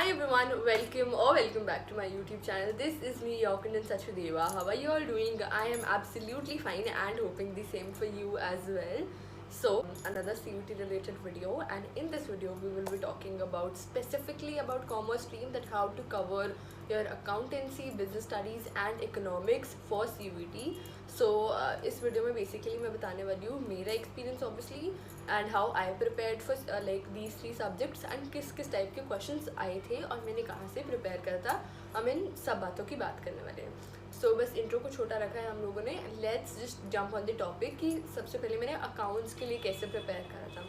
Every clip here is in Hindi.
Hi everyone, welcome back to my YouTube channel. This is me, Yokandan Sachadeva. How are you all doing? I am absolutely fine and hoping the same for you as well. So, another CUT related video, and in this video we will be talking about specifically about commerce stream, that how to cover your accountancy, business studies and economics for CUT. सो इस वीडियो में बेसिकली मैं बताने वाली हूँ मेरा experience obviously and how I prepared for like these 3 subjects and किस किस टाइप के क्वेश्चंस आए थे और मैंने कहाँ से प्रिपेयर करा था. हम इन सब बातों की बात करने वाले हैं. सो बस इंट्रो को छोटा रखा है हम लोगों ने. Let's just jump on the topic कि सबसे पहले मैंने अकाउंट्स के लिए कैसे प्रिपेयर करा था.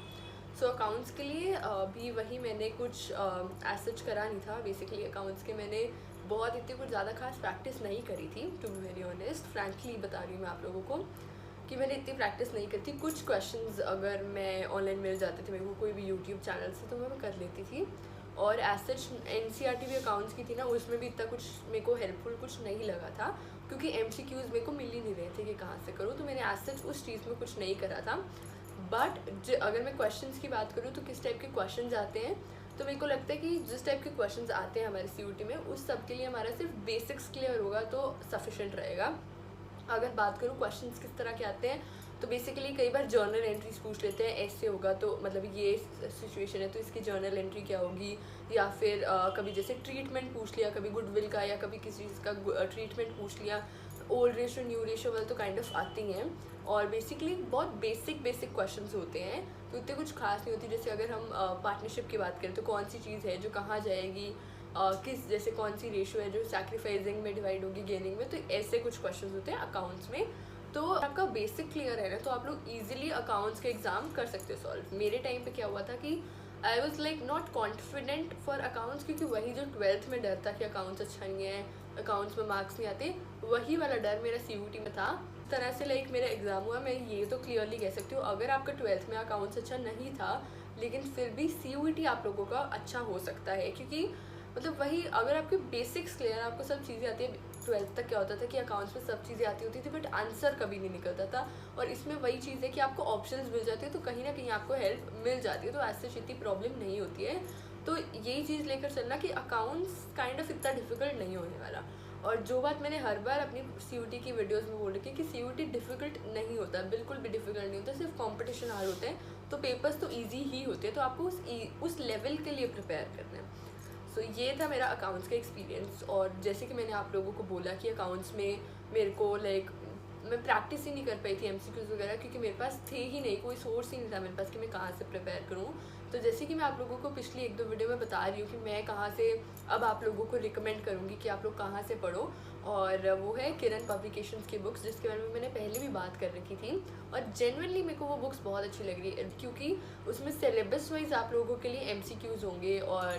सो अकाउंट्स के लिए भी वही मैंने कुछ एज करा नहीं था. बेसिकली अकाउंट्स के मैंने बहुत इतनी कुछ ज़्यादा खास प्रैक्टिस नहीं करी थी. To be very honest, frankly बता रही हूँ मैं आप लोगों को कि मैंने इतनी प्रैक्टिस नहीं करी थी. कुछ क्वेश्चंस अगर मैं ऑनलाइन मिल जाते थे मेरे को कोई भी यूट्यूब चैनल से तो मैं कर लेती थी. और एज सच NCERT भी अकाउंट्स की थी ना, उसमें भी इतना कुछ मेरे को हेल्पफुल कुछ नहीं लगा था क्योंकि MCQs मेरे को मिल ही नहीं रहे थे कि कहाँ से करूँ. तो मैंने एज सच उस चीज़ में कुछ नहीं करा था. बट अगर मैं क्वेश्चंस की बात करूँ तो किस टाइप के क्वेश्चंस आते हैं, तो मेरे को लगता है कि जिस टाइप के क्वेश्चंस आते हैं हमारे CUT में उस सब के लिए हमारा सिर्फ बेसिक्स क्लियर होगा तो सफिशेंट रहेगा. अगर बात करूँ क्वेश्चंस किस तरह के आते हैं, तो बेसिकली कई बार जर्नल एंट्रीज पूछ लेते हैं. ऐसे होगा तो मतलब ये सिचुएशन है तो इसकी जर्नल एंट्री क्या होगी, या फिर कभी जैसे ट्रीटमेंट पूछ लिया, कभी गुडविल का या कभी किसी चीज़ का ट्रीटमेंट पूछ लिया. ओल्ड रेशियो न्यू रेशियो वाले तो काइंड ऑफ आती हैं और बेसिकली बहुत बेसिक क्वेश्चंस होते हैं तो इतने कुछ खास नहीं होती. जैसे अगर हम पार्टनरशिप की बात करें तो कौन सी चीज़ है जो कहाँ जाएगी, किस जैसे कौन सी रेशियो है जो सैक्रिफाइसिंग में डिवाइड होगी गेनिंग में, तो ऐसे कुछ क्वेश्चंस होते हैं अकाउंट्स में. तो आपका बेसिक क्लियर है ना तो आप लोग ईजिली अकाउंट्स के एग्ज़ाम कर सकते हो सॉल्व. मेरे टाइम पे क्या हुआ था कि I was like not confident for accounts, क्योंकि वही जो 12th में डर था कि अकाउंट्स अच्छा नहीं है, अकाउंट्स में मार्क्स नहीं आते, वही वाला डर मेरा CUT में था. इस तरह से लाइक मेरा एग्ज़ाम हुआ. मैं ये तो क्लियरली कह सकती हूँ अगर आपका 12th में अकाउंट्स अच्छा नहीं था लेकिन फिर भी CUT आप लोगों का अच्छा हो सकता है, क्योंकि मतलब वही अगर आपके बेसिक्स क्लियर, आपको सब चीज़ें आती है. 12th तक क्या होता था कि अकाउंट्स में सब चीज़ें आती होती थी बट आंसर कभी नहीं निकलता था. और इसमें वही चीज़ है कि आपको ऑप्शंस मिल जाती है तो कहीं ना कहीं आपको हेल्प मिल जाती है, तो ऐसे इतनी प्रॉब्लम नहीं होती है. तो यही चीज़ लेकर चलना कि अकाउंट्स काइंड ऑफ इतना डिफिकल्ट नहीं होने वाला. और जो बात मैंने हर बार अपनी CUT की वीडियोस में बोल रखी है कि CUT डिफ़िकल्ट नहीं होता, बिल्कुल भी डिफ़िकल्ट नहीं होता. सिर्फ कंपटीशन हार्ड होते हैं तो पेपर्स तो इजी ही होते हैं, तो आपको उस लेवल के लिए प्रिपेयर करना है. सो ये था मेरा अकाउंट्स का एक्सपीरियंस. और जैसे कि मैंने आप लोगों को बोला कि अकाउंट्स में मेरे को लाइक मैं प्रैक्टिस ही नहीं कर पाई थी MCQs वगैरह, क्योंकि मेरे पास थे ही नहीं, कोई सोर्स ही नहीं था मेरे पास कि मैं कहाँ से प्रिपेयर करूँ. तो जैसे कि मैं आप लोगों को पिछली 1-2 वीडियो में बता रही हूँ कि मैं कहाँ से अब आप लोगों को रिकमेंड करूँगी कि आप लोग कहाँ से पढ़ो, और वो है किरण पब्लिकेशंस की बुक्स, जिसके बारे में मैंने पहले भी बात कर रखी थी. और जेन्युइनली मेरे को वो बुक्स बहुत अच्छी लग रही है क्योंकि उसमें सिलेबस वाइज आप लोगों के लिए MCQs होंगे और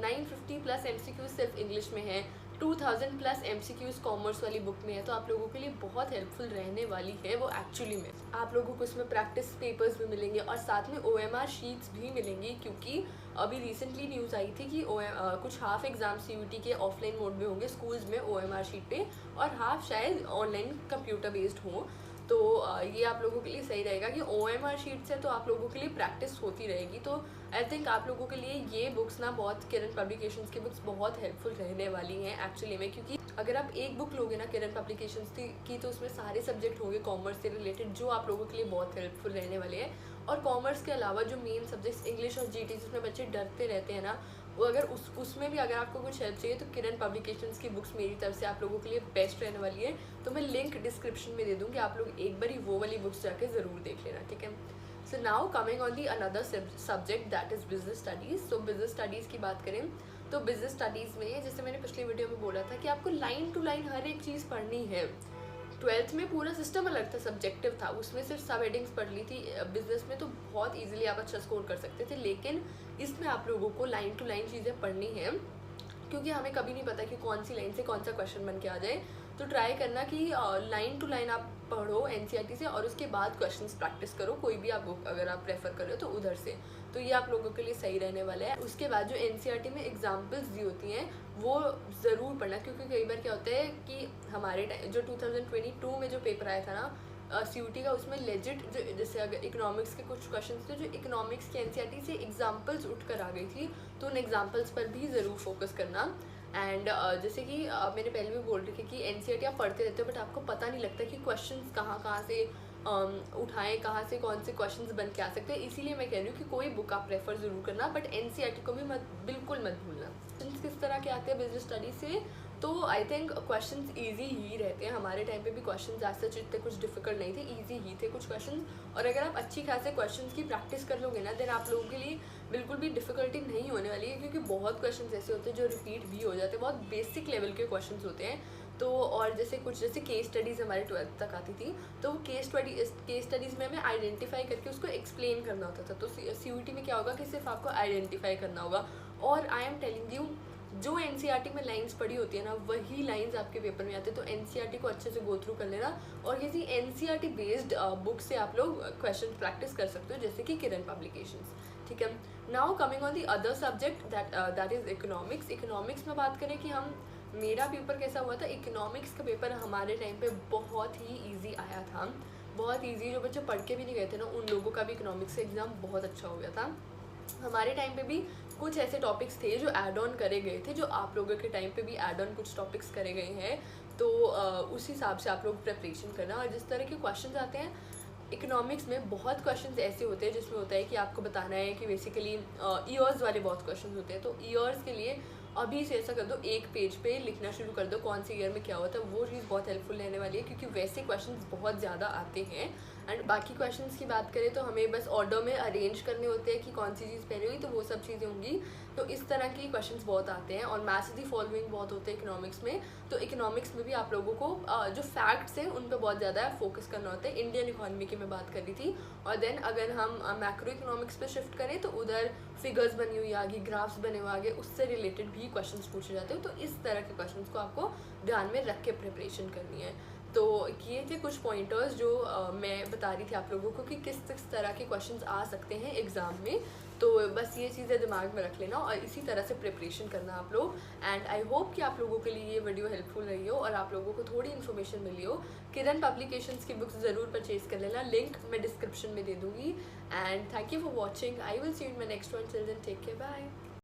950+ MCQs सिर्फ इंग्लिश में है, 2000+ MCQs कॉमर्स वाली बुक में है. तो आप लोगों के लिए बहुत हेल्पफुल रहने वाली है वो. एक्चुअली में आप लोगों को इसमें प्रैक्टिस पेपर्स भी मिलेंगे और साथ में OMR शीट्स भी मिलेंगी, क्योंकि अभी रिसेंटली न्यूज़ आई थी कि कुछ हाफ एग्ज़ाम CUT के ऑफलाइन मोड में होंगे स्कूल्स में OMR शीट पे, और हाफ शायद ऑनलाइन कंप्यूटर बेस्ड हो. तो ये आप लोगों के लिए सही रहेगा कि OMR शीट से तो आप लोगों के लिए प्रैक्टिस होती रहेगी. तो आई थिंक आप लोगों के लिए ये बुक्स ना बहुत, किरण पब्लिकेशंस की बुक्स बहुत हेल्पफुल रहने वाली हैं एक्चुअली में. क्योंकि अगर आप एक बुक लोगे ना किरण पब्लिकेशंस की तो उसमें सारे सब्जेक्ट होंगे कॉमर्स से रिलेटेड, जो आप लोगों के लिए बहुत हेल्पफुल रहने वाले हैं. और कॉमर्स के अलावा जो मेन सब्जेक्ट्स इंग्लिश और GT जिसमें बच्चे डरते रहते हैं ना, वो अगर उसमें भी अगर आपको कुछ हेल्प चाहिए तो किरण पब्लिकेशंस की बुक्स मेरी तरफ से आप लोगों के लिए बेस्ट रहने वाली है. तो मैं लिंक डिस्क्रिप्शन में दे दूँगी, आप लोग एक बार ही वो वाली बुक्स जाके ज़रूर देख लेना, ठीक है. So now coming on the another subject that is business studies. So business studies की बात करें तो बिजनेस स्टडीज़ में जैसे मैंने पिछली वीडियो में बोला था कि आपको लाइन टू लाइन हर एक चीज़ पढ़नी है. 12th में पूरा सिस्टम अलग था, सब्जेक्टिव था, उसमें सिर्फ सब हेडिंग्स पढ़ ली थी. बिजनेस में तो बहुत इजीली आप अच्छा स्कोर कर सकते थे, लेकिन इसमें आप लोगों को लाइन टू लाइन चीज़ें पढ़नी है, क्योंकि हमें कभी नहीं पता कि कौन सी लाइन से कौन सा क्वेश्चन बन के आ जाए. तो ट्राई करना कि लाइन टू लाइन आप पढ़ो NCERT से और उसके बाद क्वेश्चंस प्रैक्टिस करो, कोई भी आप बुक अगर आप प्रेफर कर रहे हो तो उधर से. तो ये आप लोगों के लिए सही रहने वाला है. उसके बाद जो NCERT में एग्जाम्पल्स दी होती हैं वो ज़रूर पढ़ना, क्योंकि कई बार क्या होता है कि हमारे जो 2022 में जो पेपर आया था ना, CUT का, उसमें लेजिट जो जैसे अगर इकोनॉमिक्स के कुछ क्वेश्चन थे जो इकोनॉमिक्स के NCERT से एग्जाम्पल्स उठ कर आ गई थी, तो उन एग्जाम्पल्स पर भी ज़रूर फोकस करना। एंड जैसे कि मैंने पहले भी बोल रही थी कि NCERT आप पढ़ते रहते हो बट आपको पता नहीं लगता कि क्वेश्चंस कहाँ से उठाएं, कहाँ से कौन से क्वेश्चंस बन के आ सकते हैं। इसीलिए मैं कह रही हूँ कि कोई बुक आप रेफर ज़रूर करना, बट NCERT को भी बिल्कुल मत भूलना। क्वेश्चंस किस तरह के आते हैं बिजनेस स्टडी से, तो आई थिंक क्वेश्चंस इजी ही रहते हैं। हमारे टाइम पे भी क्वेश्चंस आज सच इतने कुछ डिफिकल्ट नहीं थे, इजी ही थे कुछ क्वेश्चंस। और अगर आप अच्छी खासे क्वेश्चंस की प्रैक्टिस कर लोगे ना, देन आप लोगों के लिए बिल्कुल भी डिफिकल्टी नहीं होने वाली है, क्योंकि बहुत क्वेश्चंस ऐसे होते हैं जो रिपीट भी हो जाते हैं, बहुत बेसिक लेवल के क्वेश्चंस होते हैं। तो और जैसे केस स्टडीज़ हमारे 12th तक आती थी, तो केस स्टडीज़ में हमें आइडेंटिफाई करके उसको एक्सप्लेन करना होता था। तो CUT में क्या होगा कि सिर्फ आपको आइडेंटिफाई करना होगा। और आई एम टेलिंग यू, जो NCERT में लाइंस पढ़ी होती है ना, वही लाइंस आपके पेपर में आते हैं। तो NCERT को अच्छे से गो थ्रू कर लेना, और किसी NCERT बेस्ड बुक से आप लोग क्वेश्चन प्रैक्टिस कर सकते हो, जैसे कि किरण पब्लिकेशंस। ठीक है, now coming on the other subject that is economics. Economics में बात करें कि मेरा पेपर कैसा हुआ था। इकोनॉमिक्स का पेपर हमारे टाइम पे बहुत ही ईजी आया था, बहुत ईजी। जो बच्चे पढ़ के भी नहीं गए थे ना, उन लोगों का भी इकोनॉमिक्स का एग्ज़ाम बहुत अच्छा हो गया था। हमारे टाइम पे भी कुछ ऐसे टॉपिक्स थे जो ऐड ऑन करे गए थे, जो आप लोगों के टाइम पे भी ऐड ऑन कुछ टॉपिक्स करे गए हैं। तो उस हिसाब से आप लोग प्रिपरेशन करना। और जिस तरह के क्वेश्चन आते हैं इकोनॉमिक्स में, बहुत क्वेश्चंस ऐसे होते हैं जिसमें होता है कि आपको बताना है कि बेसिकली ईयर्स वाले बहुत क्वेश्चन होते हैं। तो ईयर्स के लिए अभी से ऐसा कर दो, एक पेज पे लिखना शुरू कर दो कौन से ईयर में क्या होता है। वो चीज़ बहुत हेल्पफुल रहने वाली है, क्योंकि वैसे क्वेश्चंस बहुत ज़्यादा आते हैं। एंड बाकी क्वेश्चंस की बात करें तो हमें बस ऑर्डर में अरेंज करने होते हैं कि कौन सी चीज़ पहले हुई, तो वो सब चीज़ें होंगी। तो इस तरह की क्वेश्चंस बहुत आते हैं। और मैथ्स दी फॉलोइंग बहुत होते हैं इकोनॉमिक्स में। तो इकोनॉमिक्स में भी आप लोगों को जो फैक्ट्स हैं उन पर बहुत ज़्यादा फोकस करना होता है। इंडियन इकोनॉमी की मैं बात कर रही थी। और देन अगर हम मैक्रो इकोनॉमिक्स पे शिफ्ट करें तो उधर फिगर्स बनी हुई आ गई, ग्राफ्स बने हुए आ गए, उससे रिलेटेड भी क्वेश्चंस पूछे जाते हो। तो इस तरह के क्वेश्चंस को आपको ध्यान में रख के प्रिपरेशन करनी है। तो ये थे कुछ पॉइंटर्स जो मैं बता रही थी आप लोगों को कि किस किस तरह के क्वेश्चंस आ सकते हैं एग्ज़ाम में। तो बस ये चीज़ें दिमाग में रख लेना और इसी तरह से प्रिपरेशन करना आप लोग। एंड आई होप कि आप लोगों के लिए ये वीडियो हेल्पफुल रही हो और आप लोगों को थोड़ी इन्फॉर्मेशन मिली हो। किरण पब्लिकेशंस की बुक्स ज़रूर परचेज कर लेना, लिंक मैं डिस्क्रिप्शन में दे दूँगी। And thank you for watching. I will see you in my next one. Till then take care, bye.